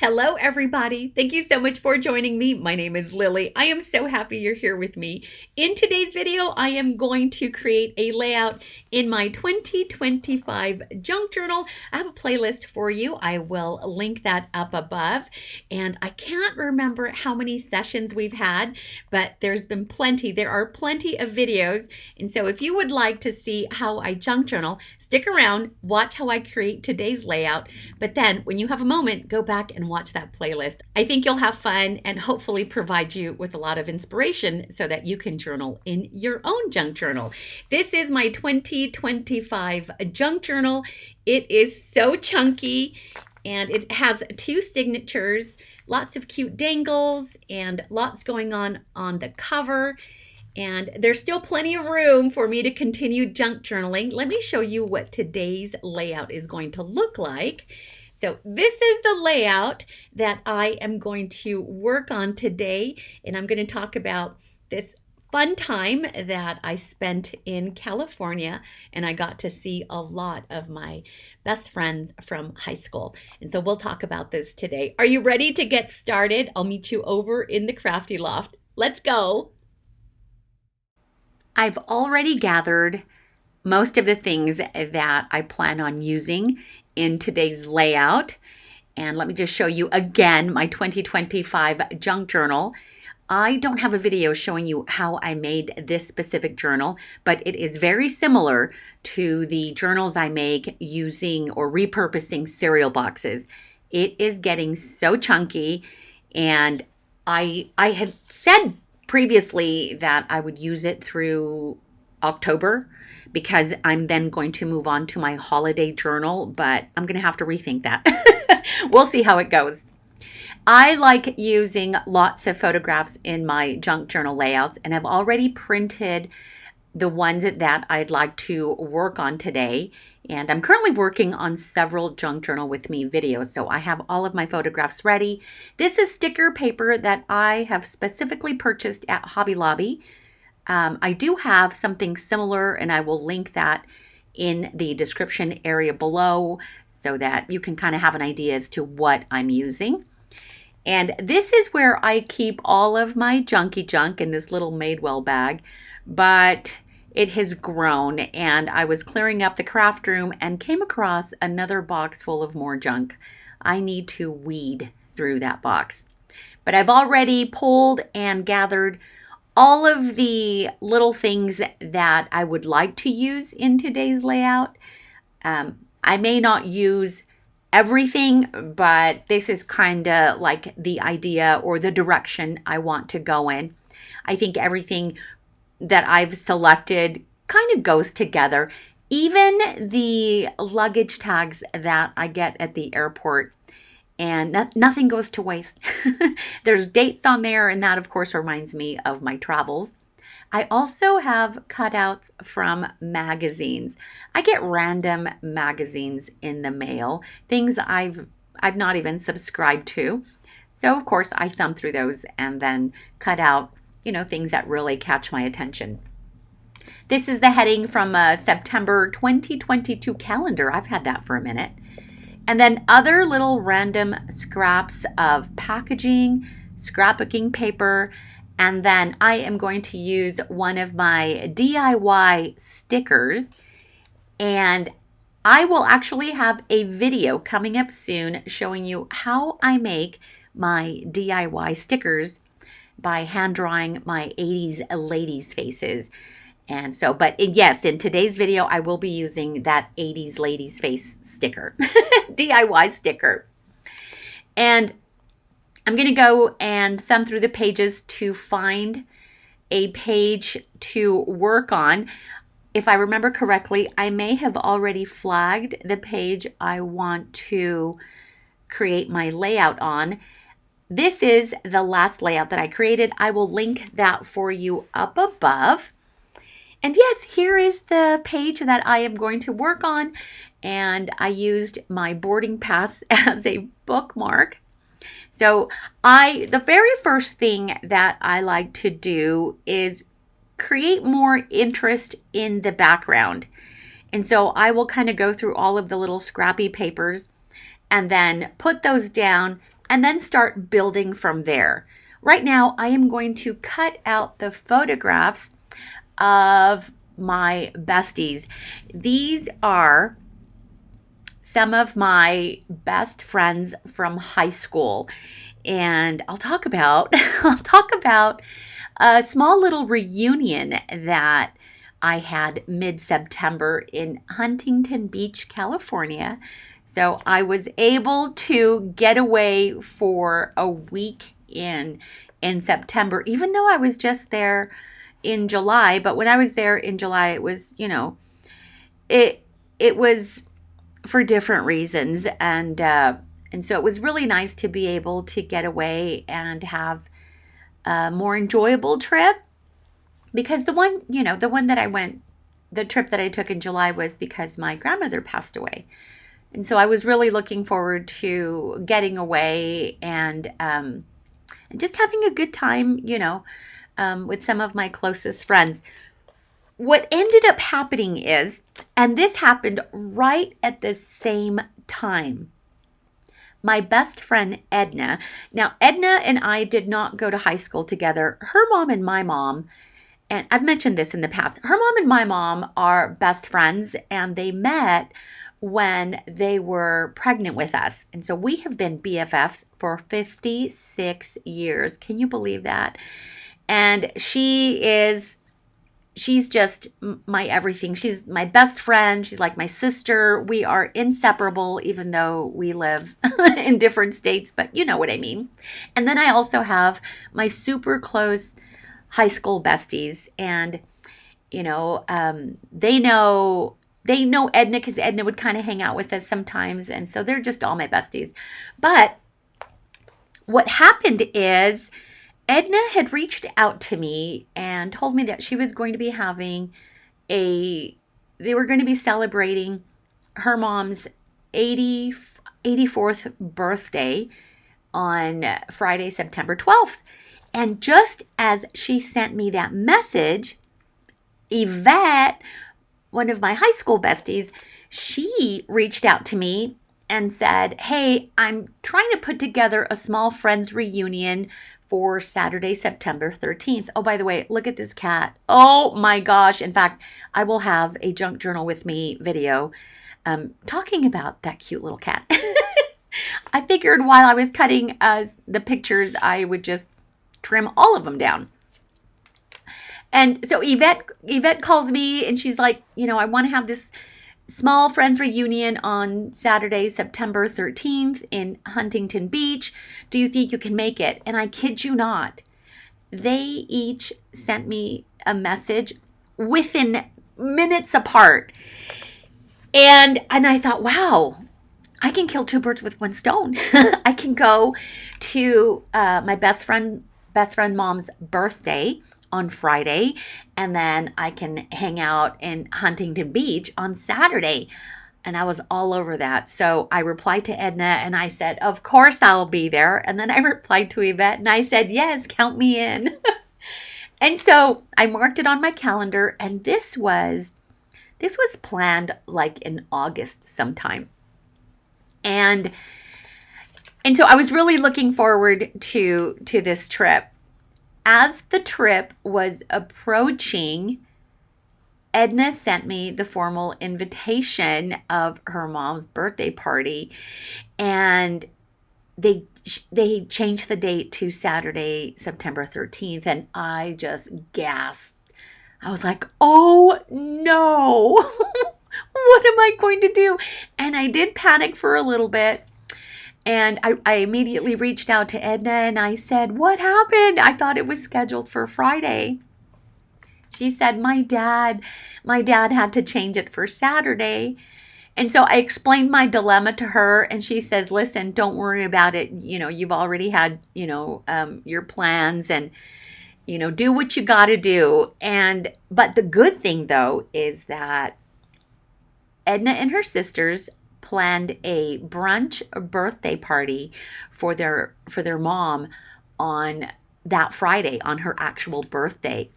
Hello, everybody. Thank you so much for joining me. My name is Lily. I am so happy you're here with me. In today's video, I am going to create a layout in my 2025 junk journal. I have a playlist for you. I will link that up above. And I can't remember how many sessions we've had, but there's been plenty. There are plenty of videos. And so if you would like to see how I junk journal, stick around, watch how I create today's layout. But then when you have a moment, go back and watch that playlist. I think you'll have fun and hopefully provide you with a lot of inspiration so that you can journal in your own junk journal. This is my 2025 junk journal. It is so chunky and it has 2 signatures, lots of cute dangles and lots going on the cover. And there's still plenty of room for me to continue junk journaling. Let me show you what today's layout is going to look like. So this is the layout that I am going to work on today, and I'm going to talk about this fun time that I spent in California, and I got to see a lot of my best friends from high school. And so we'll talk about this today. Are you ready to get started? I'll meet you over in the Crafty Loft. Let's go. I've already gathered most of the things that I plan on using in today's layout. And let me just show you again my 2025 junk journal. I don't have a video showing you how I made this specific journal, but it is very similar to the journals I make using or repurposing cereal boxes. It is getting so chunky, and I had said previously that I would use it through October because I'm then going to move on to my holiday journal, but I'm going to have to rethink that. We'll see how it goes. I like using lots of photographs in my junk journal layouts, and I've already printed the ones that I'd like to work on today. And I'm currently working on several junk journal with me videos, so I have all of my photographs ready. This is sticker paper that I have specifically purchased at Hobby Lobby. I do have something similar, and I will link that in the description area below so that you can kind of have an idea as to what I'm using. And this is where I keep all of my junky junk in this little Madewell bag, but it has grown, and I was clearing up the craft room and came across another box full of more junk. I need to weed through that box. But I've already pulled and gathered all of the little things that I would like to use in today's layout. I may not use everything, but this is kind of like the idea or the direction I want to go in. I think everything that I've selected kind of goes together. Even the luggage tags that I get at the airport, and nothing goes to waste. There's dates on there, and that of course reminds me of my travels. I also have cutouts from magazines. I get random magazines in the mail, things I've not even subscribed to. So of course I thumb through those and then cut out, things that really catch my attention. This is the heading from a September 2022 calendar. I've had that for a minute. And then other little random scraps of packaging, scrapbooking paper, and then I am going to use one of my DIY stickers, and I will actually have a video coming up soon showing you how I make my DIY stickers by hand drawing my 80s ladies' faces. And so, but yes, in today's video, I will be using that 80s ladies face sticker, DIY sticker. And I'm going to go and thumb through the pages to find a page to work on. If I remember correctly, I may have already flagged the page I want to create my layout on. This is the last layout that I created. I will link that for you up above. And yes, here is the page that I am going to work on. And I used my boarding pass as a bookmark. So the very first thing that I like to do is create more interest in the background. And so I will kind of go through all of the little scrappy papers and then put those down and then start building from there. Right now, I am going to cut out the photographs of my besties. These are some of my best friends from high school. And I'll talk about a small little reunion that I had mid-September in Huntington Beach, California. So I was able to get away for a week in September, even though I was just there in July. But when I was there in July, it was, it was for different reasons, and so it was really nice to be able to get away and have a more enjoyable trip. Because the trip that I took in July was because my grandmother passed away. And so I was really looking forward to getting away and just having a good time, with some of my closest friends. What ended up happening is, and this happened right at the same time, my best friend Edna. Now, Edna and I did not go to high school together. Her mom and my mom, and I've mentioned this in the past, her mom and my mom are best friends, and they met when they were pregnant with us. And so we have been BFFs for 56 years. Can you believe that? And she's just my everything. She's my best friend. She's like my sister. We are inseparable, even though we live in different states, but you know what I mean. And then I also have my super close high school besties, and they know Edna because Edna would kind of hang out with us sometimes, and so they're just all my besties. But what happened is Edna had reached out to me and told me that she was going to be having they were going to be celebrating her mom's 84th birthday on Friday, September 12th. And just as she sent me that message, Yvette, one of my high school besties, she reached out to me and said, hey, I'm trying to put together a small friends reunion for Saturday, September 13th. Oh, by the way, look at this cat. Oh my gosh. In fact, I will have a junk journal with me video talking about that cute little cat. I figured while I was cutting the pictures, I would just trim all of them down. And so Yvette calls me and she's like, I want to have this small friends reunion on Saturday, September 13th in Huntington Beach. Do you think you can make it? And I kid you not, they each sent me a message within minutes apart. And I thought, wow, I can kill two birds with one stone. I can go to my best friend mom's birthday on Friday, and then I can hang out in Huntington Beach on Saturday. And I was all over that. So I replied to Edna and I said, of course I'll be there. And then I replied to Yvette and I said, yes, count me in. And so I marked it on my calendar, and this was planned like in August sometime. And so I was really looking forward to this trip. As the trip was approaching, Edna sent me the formal invitation of her mom's birthday party, and they changed the date to Saturday, September 13th, and I just gasped. I was like, oh no, what am I going to do? And I did panic for a little bit. And I immediately reached out to Edna and I said, what happened? I thought it was scheduled for Friday. She said, my dad had to change it for Saturday. And so I explained my dilemma to her, and she says, listen, don't worry about it. You've already had, your plans, and, do what you got to do. But the good thing though, is that Edna and her sisters planned a brunch birthday party for their mom on that Friday, on her actual birthday.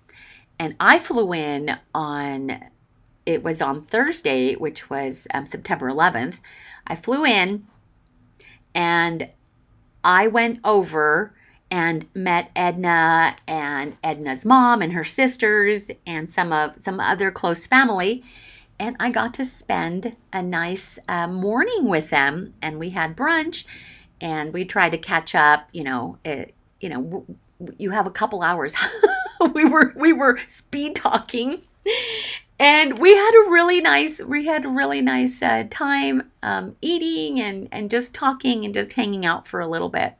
And I flew in on Thursday, which was September 11th. I flew in, and I went over and met Edna and Edna's mom and her sisters and some other close family, and I got to spend a nice morning with them. And we had brunch, and we tried to catch up. You have a couple hours. we were speed talking, and we had a really nice time eating and just talking and just hanging out for a little bit.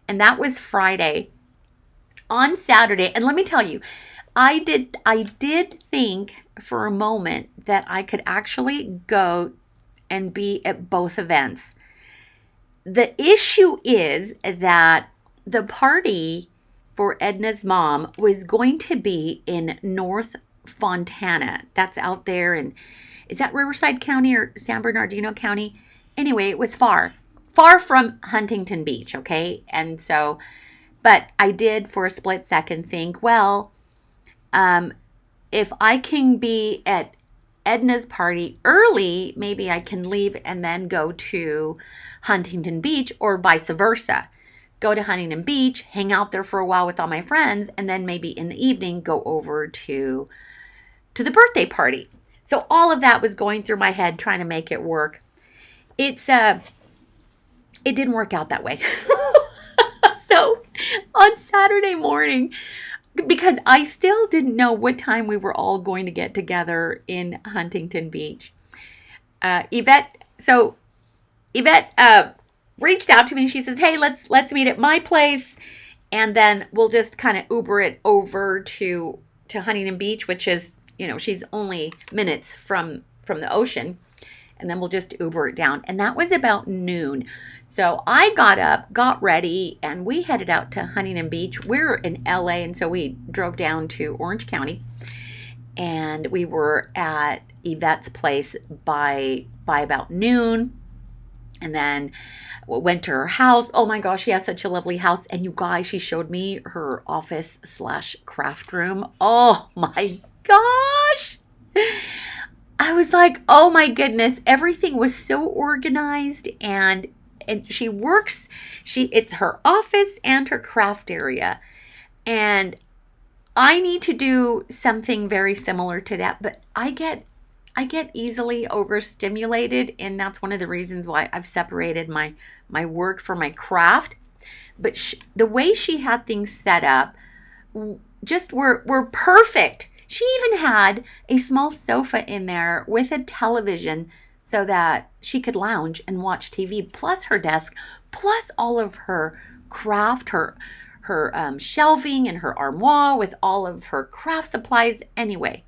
And that was Friday. On Saturday, and let me tell you, I did think for a moment that I could actually go and be at both events. The issue is that the party for Edna's mom was going to be in North Fontana. That's out there in, is that Riverside County or San Bernardino County? Anyway, it was far from Huntington Beach, okay? And so, but I did for a split second think, well, if I can be at Edna's party early, maybe I can leave and then go to Huntington Beach, or vice versa. Go to Huntington Beach, hang out there for a while with all my friends, and then maybe in the evening go over to the birthday party. So all of that was going through my head, trying to make it work. It didn't work out that way. So on Saturday morning, because I still didn't know what time we were all going to get together in Huntington Beach, Yvette reached out to me. She says, "Hey, let's meet at my place, and then we'll just kind of Uber it over to Huntington Beach, which is, she's only minutes from the ocean, and then we'll just Uber it down." And that was about noon. So I got up, got ready, and we headed out to Huntington Beach. We're in LA, and so we drove down to Orange County, and we were at Yvette's place by about noon. And then went to her house. Oh my gosh, she has such a lovely house. And you guys, she showed me her office/craft room. Oh my gosh. I was like, oh my goodness, everything was so organized, and it's her office and her craft area. And I need to do something very similar to that, but I get easily overstimulated, and that's one of the reasons why I've separated my work from my craft. But the way she had things set up just were perfect. She even had a small sofa in there with a television so that she could lounge and watch TV, plus her desk, plus all of her craft, her shelving and her armoire with all of her craft supplies. Anyway,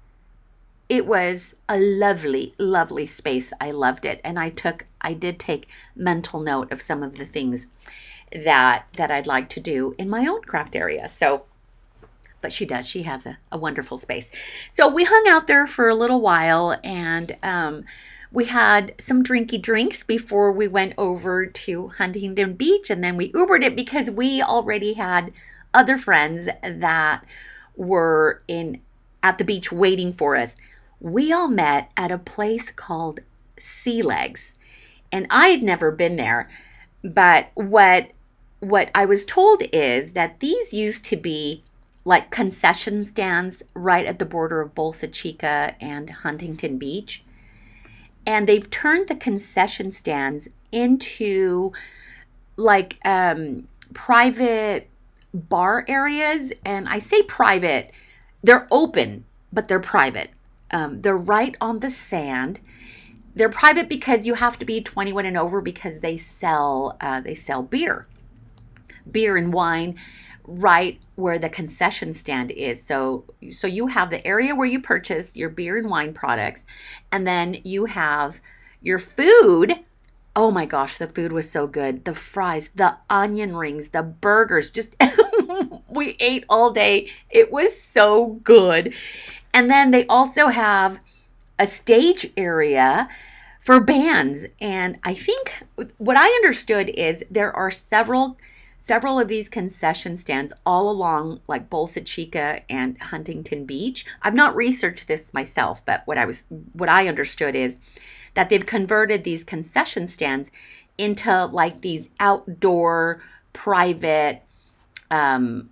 it was a lovely, lovely space. I loved it. And I did take mental note of some of the things that I'd like to do in my own craft area. So, but she has a wonderful space. So we hung out there for a little while, and we had some drinky drinks before we went over to Huntington Beach, and then we Ubered it because we already had other friends that were at the beach waiting for us. We all met at a place called Sea Legs, and I had never been there, but what I was told is that these used to be like concession stands right at the border of Bolsa Chica and Huntington Beach. And they've turned the concession stands into like private bar areas. And I say private, they're open, but they're private. They're right on the sand. They're private because you have to be 21 and over, because they sell beer and wine right where the concession stand is. So you have the area where you purchase your beer and wine products, and then you have your food. Oh my gosh, the food was so good. The fries, the onion rings, the burgers, just we ate all day. It was so good. And then they also have a stage area for bands. And I think what I understood is there are several of these concession stands all along like Bolsa Chica and Huntington Beach. I've not researched this myself, but what I understood is that they've converted these concession stands into like these outdoor private, not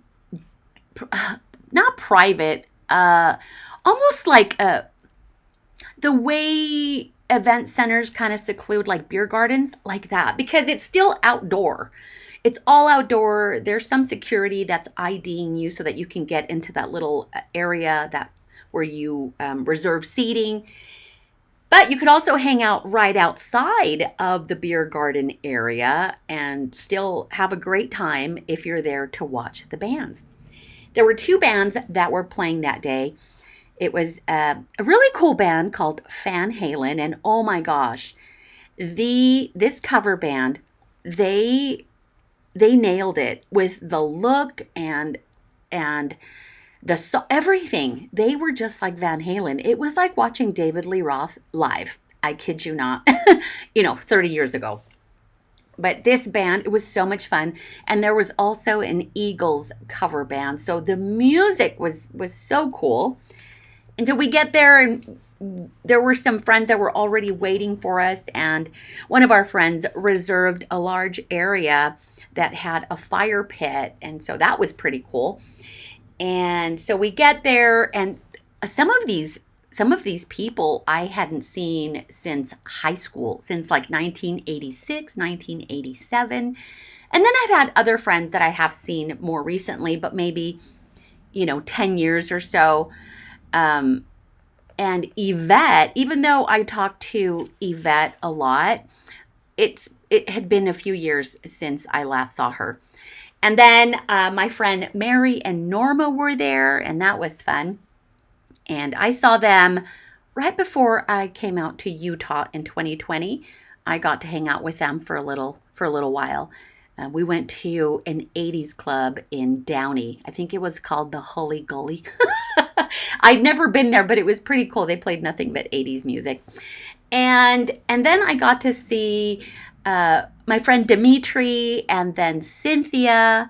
private, almost like the way event centers kind of seclude like beer gardens, like that, because it's still outdoor. It's all outdoor. There's some security that's IDing you so that you can get into that little area that where you reserve seating. But you could also hang out right outside of the beer garden area and still have a great time if you're there to watch the bands. There were 2 bands that were playing that day. It was a really cool band called Van Halen, and oh my gosh, this cover band, they nailed it with the look and everything. They were just like Van Halen. It was like watching David Lee Roth live. I kid you not. 30 years ago. But this band, it was so much fun. And there was also an Eagles cover band. So the music was so cool. Until we get there, and there were some friends that were already waiting for us. And one of our friends reserved a large area that had a fire pit. And so that was pretty cool. And so we get there, and some of these people I hadn't seen since high school, since like 1986, 1987. And then I've had other friends that I have seen more recently, but maybe, 10 years or so. And Yvette, even though I talked to Yvette a lot, it had been a few years since I last saw her. And then my friend Mary and Norma were there, and that was fun. And I saw them right before I came out to Utah in 2020. I got to hang out with them for a little while. We went to an 80s club in Downey. I think it was called the Hully Gully. I'd never been there, but it was pretty cool. They played nothing but 80s music. And then I got to see my friend Dimitri, and then Cynthia,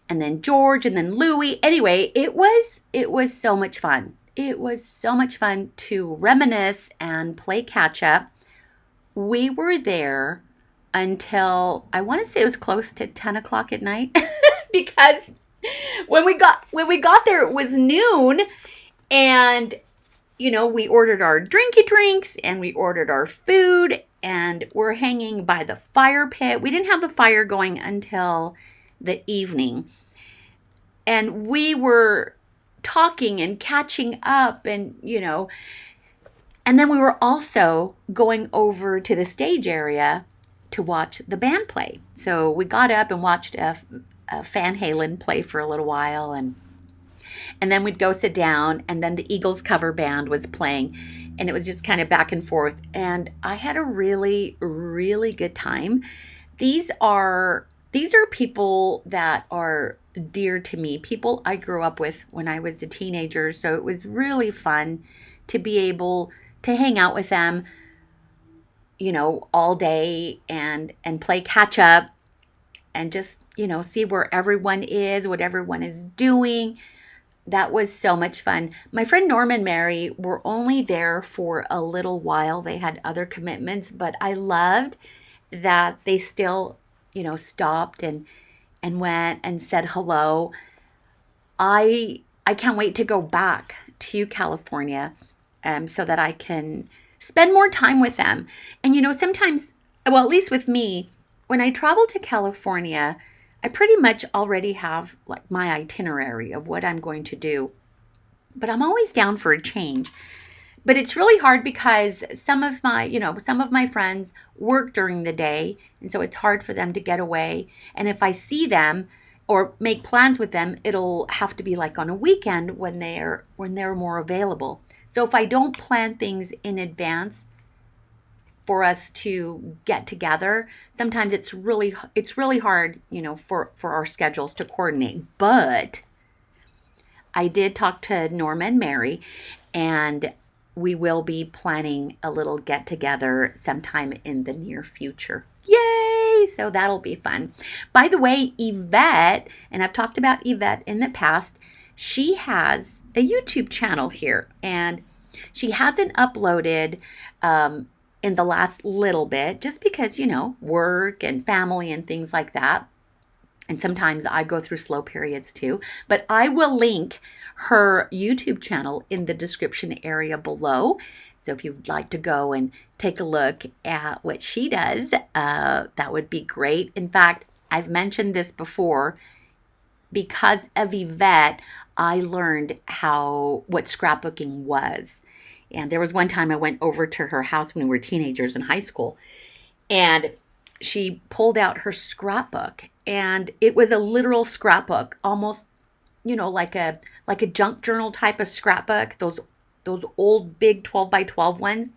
and then George, and then Louie. Anyway, it was so much fun. It was so much fun to reminisce and play catch up. We were there until I want to say it was close to 10 o'clock at night because when we got there it was noon, and we ordered our drinks and we ordered our food, and we're hanging by the fire pit. We didn't have the fire going until the evening. And we were talking and catching up, and then we were also going over to the stage area to watch the band play. So we got up and watched Van Halen play for a little while, and then we'd go sit down, and then the Eagles cover band was playing, and it was just kind of back and forth. And I had a really, really good time. These are people that are dear to me, people I grew up with when I was a teenager. So it was really fun to be able to hang out with them, all day and play catch up and just, see where everyone is, what everyone is doing. That was so much fun. My friend Norm and Mary were only there for a little while. They had other commitments, but I loved that they still, stopped and went and said hello. I can't wait to go back to California so that I can spend more time with them. And, sometimes, well, at least with me, when I travel to California, I pretty much already have like my itinerary of what I'm going to do, but I'm always down for a change. But it's really hard because some of my friends work during the day, and so it's hard for them to get away. And if I see them or make plans with them, it'll have to be like on a weekend when they're more available. So if I don't plan things in advance for us to get together, sometimes it's really hard, for our schedules to coordinate. But I did talk to Norma and Mary, and we will be planning a little get together sometime in the near future. Yay! So that'll be fun. By the way, Yvette, and I've talked about Yvette in the past, she has a YouTube channel here, and she hasn't uploaded in the last little bit, just because, work and family and things like that. And sometimes I go through slow periods too. But I will link her YouTube channel in the description area below. So if you'd like to go and take a look at what she does, that would be great. In fact, I've mentioned this before. Because of Yvette, I learned what scrapbooking was. And there was one time I went over to her house when we were teenagers in high school, and she pulled out her scrapbook, and it was a literal scrapbook, almost, like a junk journal type of scrapbook, those old big 12 by 12 ones.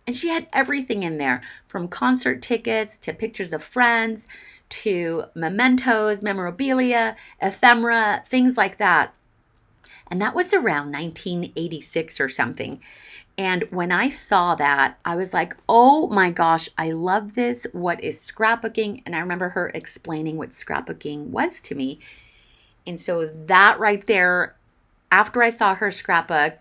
And she had everything in there, from concert tickets to pictures of friends to mementos, memorabilia, ephemera, things like that. And that was around 1986 or something. And when I saw that, I was like, oh my gosh, I love this. What is scrapbooking? And I remember her explaining what scrapbooking was to me. And so that right there, after I saw her scrapbook,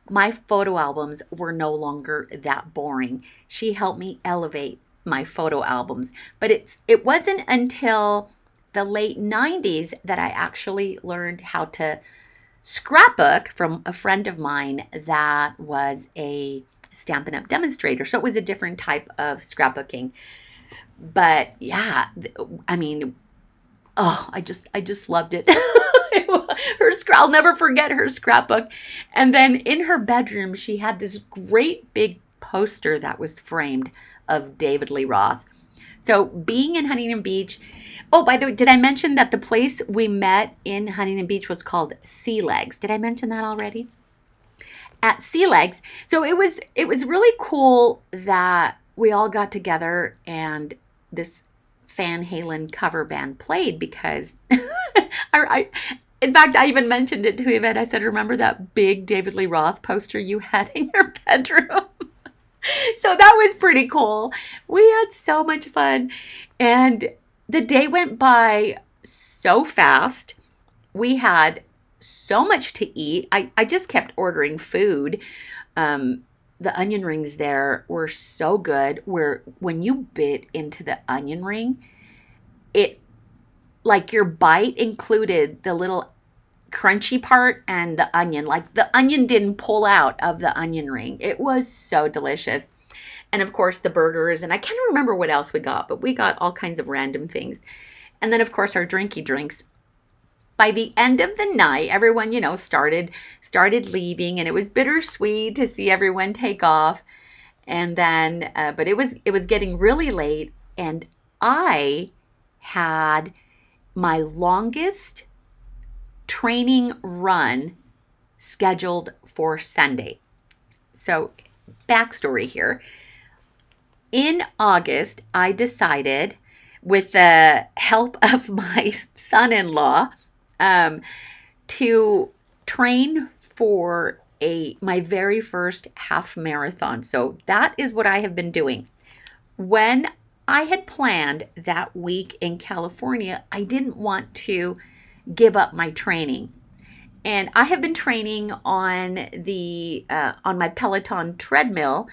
my photo albums were no longer that boring. She helped me elevate my photo albums. But it wasn't until the late 90s that I actually learned how to scrapbook from a friend of mine that was a Stampin' Up! Demonstrator. So it was a different type of scrapbooking. But yeah, I mean, oh, I just loved it. I'll never forget her scrapbook. And then in her bedroom, she had this great big poster that was framed of David Lee Roth. So being in Huntington Beach, oh, by the way, did I mention that the place we met in Huntington Beach was called Sea Legs? Did I mention that already? At Sea Legs. So it was really cool that we all got together and this Van Halen cover band played, because in fact, I even mentioned it to Yvette. I said, remember that big David Lee Roth poster you had in your bedroom? So that was pretty cool. We had so much fun. And the day went by so fast. We had so much to eat. I just kept ordering food. The onion rings there were so good, where when you bit into the onion ring, it, like, your bite included the little crunchy part and the onion. Like, the onion didn't pull out of the onion ring. It was so delicious. And of course the burgers, and I can't remember what else we got, but we got all kinds of random things. And then of course our drinky drinks. By the end of the night, everyone, started leaving, and it was bittersweet to see everyone take off. And then, but it was getting really late, and I had my longest training run scheduled for Sunday. So, backstory here. In August, I decided, with the help of my son-in-law, to train for my very first half marathon. So that is what I have been doing. When I had planned that week in California, I didn't want to give up my training. And I have been training on my Peloton treadmill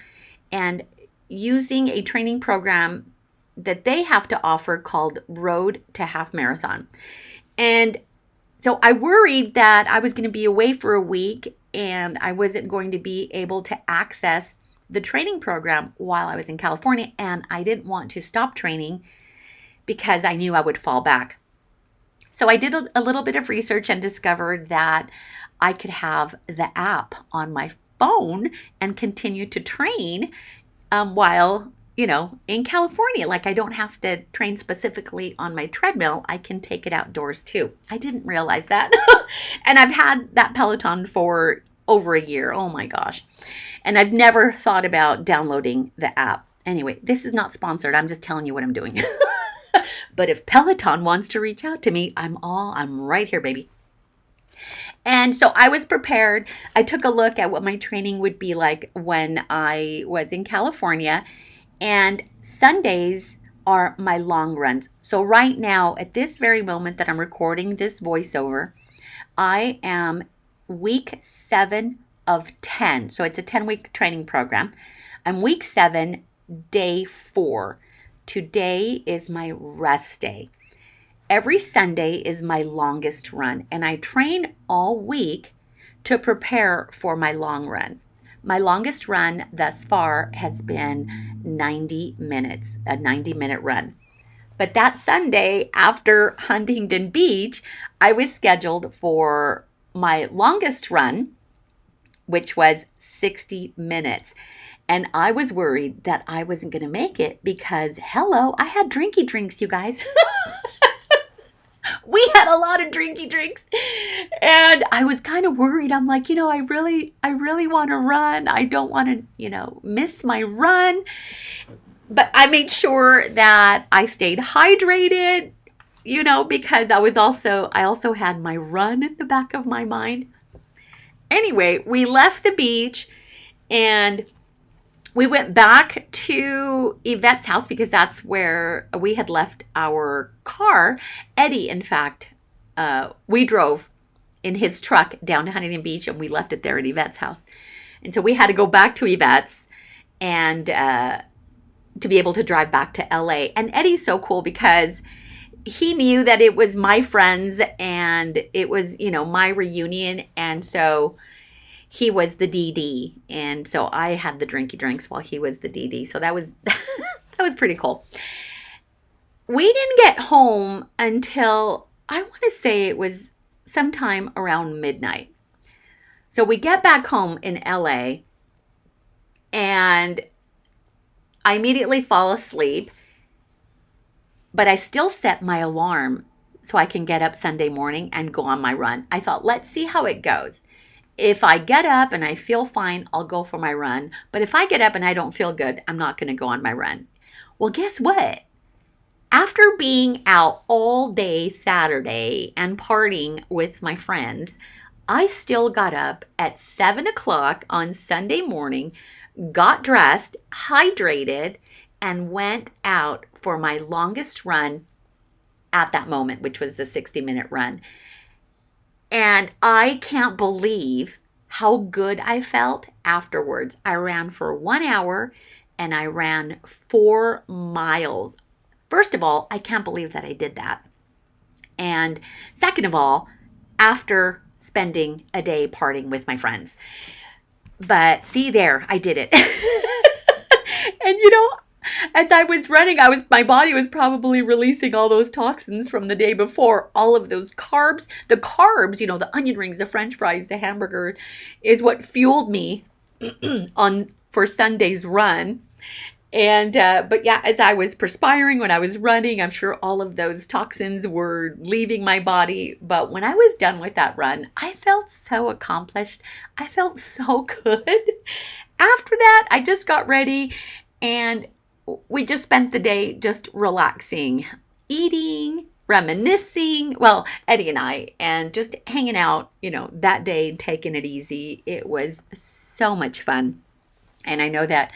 and using a training program that they have to offer called Road to Half Marathon. And so I worried that I was going to be away for a week and I wasn't going to be able to access the training program while I was in California. And I didn't want to stop training because I knew I would fall back. So I did a little bit of research and discovered that I could have the app on my phone and continue to train while, in California. Like, I don't have to train specifically on my treadmill. I can take it outdoors too. I didn't realize that. And I've had that Peloton for over a year. Oh my gosh. And I've never thought about downloading the app. Anyway, this is not sponsored. I'm just telling you what I'm doing. But if Peloton wants to reach out to me, I'm right here, baby. And so I was prepared. I took a look at what my training would be like when I was in California. And Sundays are my long runs. So right now, at this very moment that I'm recording this voiceover, I am week 7 of 10. So it's a 10-week training program. I'm week 7, day 4. Today is my rest day. Every Sunday is my longest run, and I train all week to prepare for my long run. My longest run thus far has been 90 minutes, a 90-minute run. But that Sunday after Huntington Beach, I was scheduled for my longest run, which was 60 minutes. And I was worried that I wasn't going to make it because, hello, I had drinky drinks, you guys. We had a lot of drinky drinks. And I was kind of worried. I'm like, I really want to run. I don't want to, miss my run. But I made sure that I stayed hydrated, because I also had my run in the back of my mind. Anyway, we left the beach and we went back to Yvette's house because that's where we had left our car. Eddie, in fact, we drove in his truck down to Huntington Beach and we left it there at Yvette's house. And so we had to go back to Yvette's and to be able to drive back to LA. And Eddie's so cool because he knew that it was my friends and it was, my reunion. And so he was the DD, and so I had the drinky drinks while he was the DD. So that was that was pretty cool. We didn't get home until I want to say it was sometime around midnight. So we get back home in LA, and I immediately fall asleep, but I still set my alarm so I can get up Sunday morning and go on my run. I thought, let's see how it goes. If I get up and I feel fine, I'll go for my run. But if I get up and I don't feel good, I'm not going to go on my run. Well, guess what? After being out all day Saturday and partying with my friends, I still got up at 7 o'clock on Sunday morning, got dressed, hydrated, and went out for my longest run at that moment, which was the 60-minute run. And I can't believe how good I felt afterwards. I ran for 1 hour and I ran 4 miles. First of all, I can't believe that I did that. And second of all, after spending a day partying with my friends. But see there, I did it. And as I was running, my body was probably releasing all those toxins from the day before. All of those carbs, the onion rings, the French fries, the hamburger, is what fueled me for Sunday's run. And but yeah, as I was perspiring when I was running, I'm sure all of those toxins were leaving my body. But when I was done with that run, I felt so accomplished. I felt so good. After that, I just got ready and we just spent the day just relaxing, eating, reminiscing. Well, Eddie and I, and just hanging out, that day, taking it easy. It was so much fun. And I know that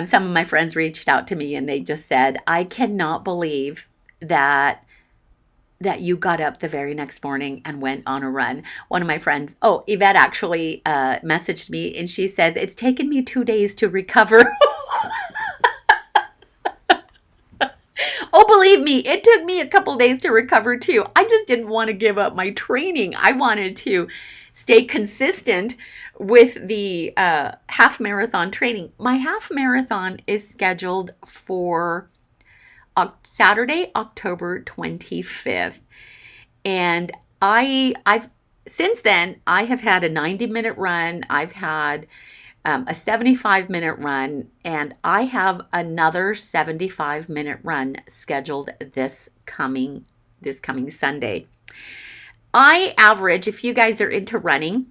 some of my friends reached out to me and they just said, I cannot believe that you got up the very next morning and went on a run. One of my friends, Yvette actually messaged me and she says, it's taken me 2 days to recover. Oh, believe me, it took me a couple days to recover too. I just didn't want to give up my training. I wanted to stay consistent with the half marathon training. My half marathon is scheduled for Saturday, October 25th. And I've since then, I have had a 90-minute run. I've had a 75-minute run, and I have another 75-minute run scheduled this coming Sunday. I average, if you guys are into running,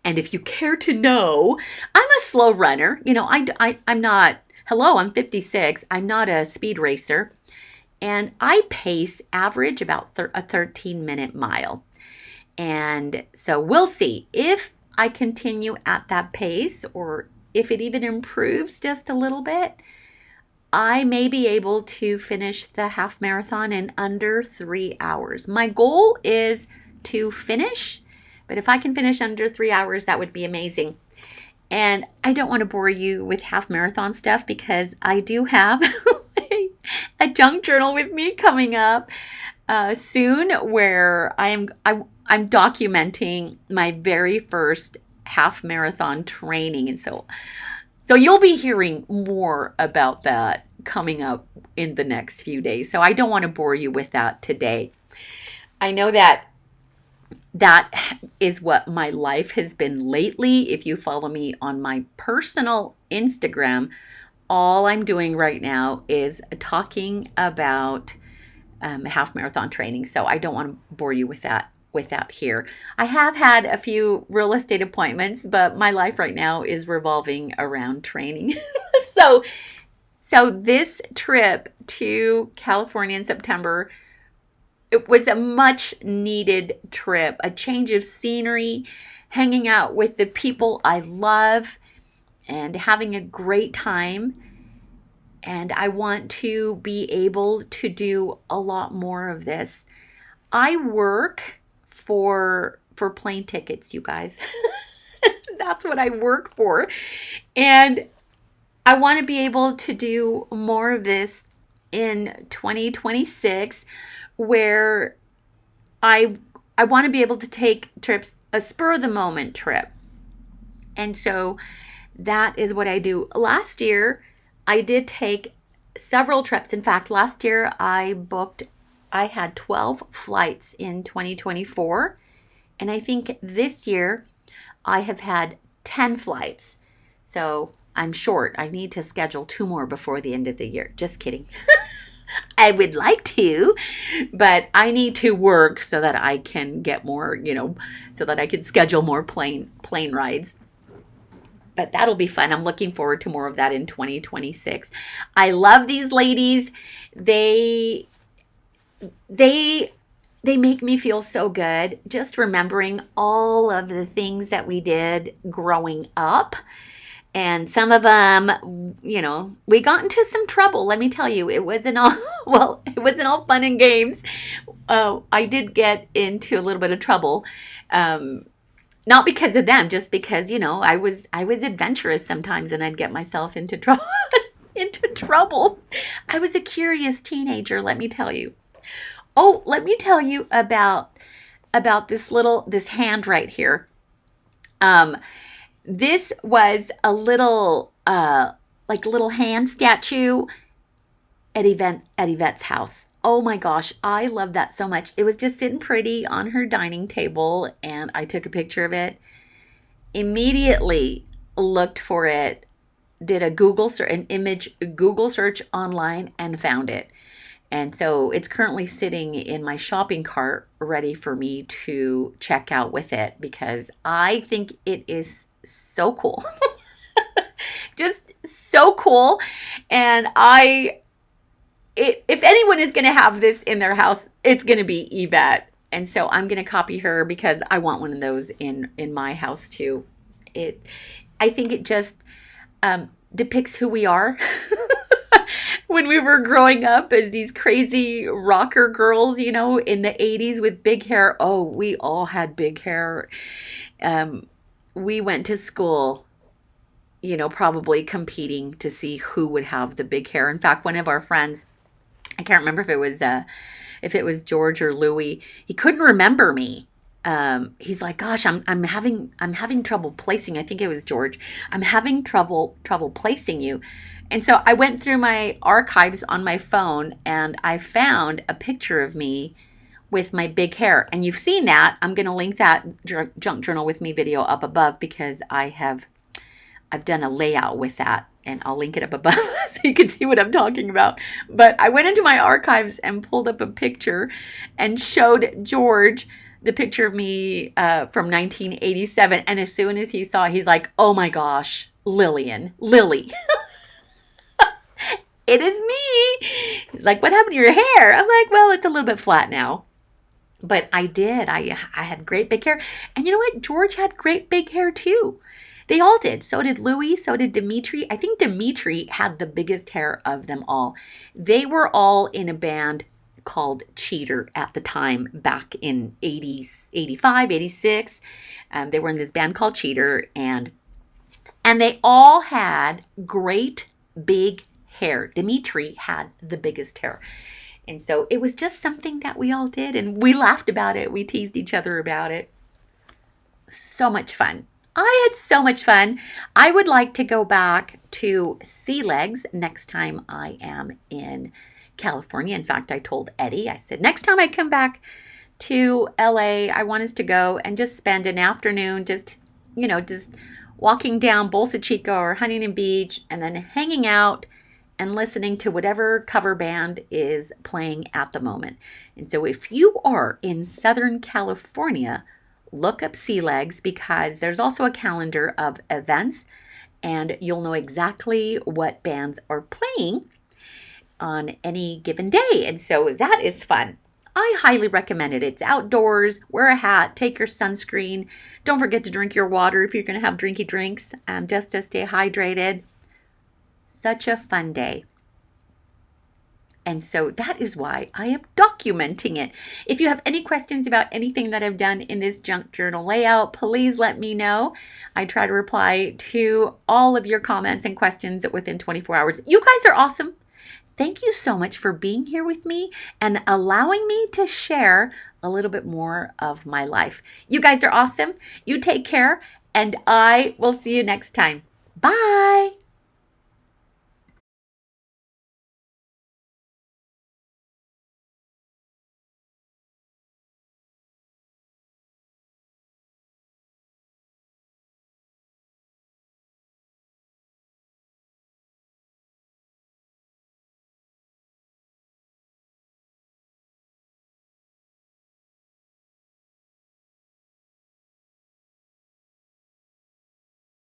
and if you care to know, I'm a slow runner. I'm not, I'm 56. I'm not a speed racer. And I pace average about a 13-minute mile. And so we'll see if I continue at that pace or if it even improves just a little bit. I may be able to finish the half marathon in under 3 hours. My goal is to finish, but if I can finish under 3 hours, that would be amazing. And I don't want to bore you with half marathon stuff because I do have a junk journal with me coming up soon, where I'm documenting my very first half marathon training, and so you'll be hearing more about that coming up in the next few days. So I don't want to bore you with that today. I know that is what my life has been lately. If you follow me on my personal Instagram, all I'm doing right now is talking about half marathon training. So I don't want to bore you with that here. I have had a few real estate appointments, but my life right now is revolving around training. so so this trip to California in September, it was a much needed trip, a change of scenery, hanging out with the people I love and having a great time. And I want to be able to do a lot more of this. I work for plane tickets, you guys. That's what I work for. And I want to be able to do more of this in 2026, where I want to be able to take trips, a spur of the moment trip. And so that is what I do. Last year, I did take several trips. In fact, last year I had 12 flights in 2024. And I think this year I have had 10 flights. So I'm short. I need to schedule 2 more before the end of the year. Just kidding. I would like to, but I need to work so that I can get more, so that I can schedule more plane rides. But that'll be fun. I'm looking forward to more of that in 2026. I love these ladies. They make me feel so good just remembering all of the things that we did growing up. And some of them, we got into some trouble. Let me tell you, it wasn't all fun and games. I did get into a little bit of trouble. Not because of them, just because, I was adventurous sometimes, and I'd get myself into trouble. into trouble. I was a curious teenager, let me tell you. Oh, let me tell you about this hand right here. This was a little little hand statue at Yvette's house. Oh my gosh, I love that so much. It was just sitting pretty on her dining table, and I took a picture of it. Immediately looked for it, did an image Google search online, and found it. And so it's currently sitting in my shopping cart, ready for me to check out with it, because I think it is so cool. Just so cool. And if anyone is going to have this in their house, it's going to be Yvette. And so I'm going to copy her because I want one of those in my house too. I think it just depicts who we are when we were growing up as these crazy rocker girls, in the 80s with big hair. Oh, we all had big hair. We went to school, probably competing to see who would have the big hair. In fact, one of our friends, I can't remember if it was George or Louie, he couldn't remember me. He's like, "Gosh, I'm having trouble placing." I think it was George. "I'm having trouble placing you." And so I went through my archives on my phone, and I found a picture of me with my big hair. And you've seen that. I'm going to link that Junk Journal with Me video up above, because I've done a layout with that, and I'll link it up above so you can see what I'm talking about. But I went into my archives and pulled up a picture and showed George the picture of me from 1987. And as soon as he saw it, he's like, "Oh my gosh, Lily." It is me. He's like, "What happened to your hair?" I'm like, "Well, it's a little bit flat now." But I did. I had great big hair. And you know what? George had great big hair too. They all did. So did Louis. So did Dimitri. I think Dimitri had the biggest hair of them all. They were all in a band called Cheater at the time, back in 80s, 85, 86. They were in this band called Cheater, and And they all had great big hair. Dimitri had the biggest hair. And so it was just something that we all did, and we laughed about it. We teased each other about it. So much fun. I had so much fun. I would like to go back to sea legs next time I am in California. In fact, I told Eddie, I said, next time I come back to LA, I want us to go and just spend an afternoon just walking down Bolsa Chica or Huntington Beach and then hanging out and listening to whatever cover band is playing at the moment. And so if you are in Southern California, look up Sea Legs, because there's also a calendar of events and you'll know exactly what bands are playing on any given day. And so that is fun. I highly recommend it. It's outdoors, wear a hat, take your sunscreen. Don't forget to drink your water if you're going to have drinky drinks, just to stay hydrated. Such a fun day. And so that is why I am documenting it. If you have any questions about anything that I've done in this junk journal layout, please let me know. I try to reply to all of your comments and questions within 24 hours. You guys are awesome. Thank you so much for being here with me and allowing me to share a little bit more of my life. You guys are awesome. You take care, and I will see you next time. Bye.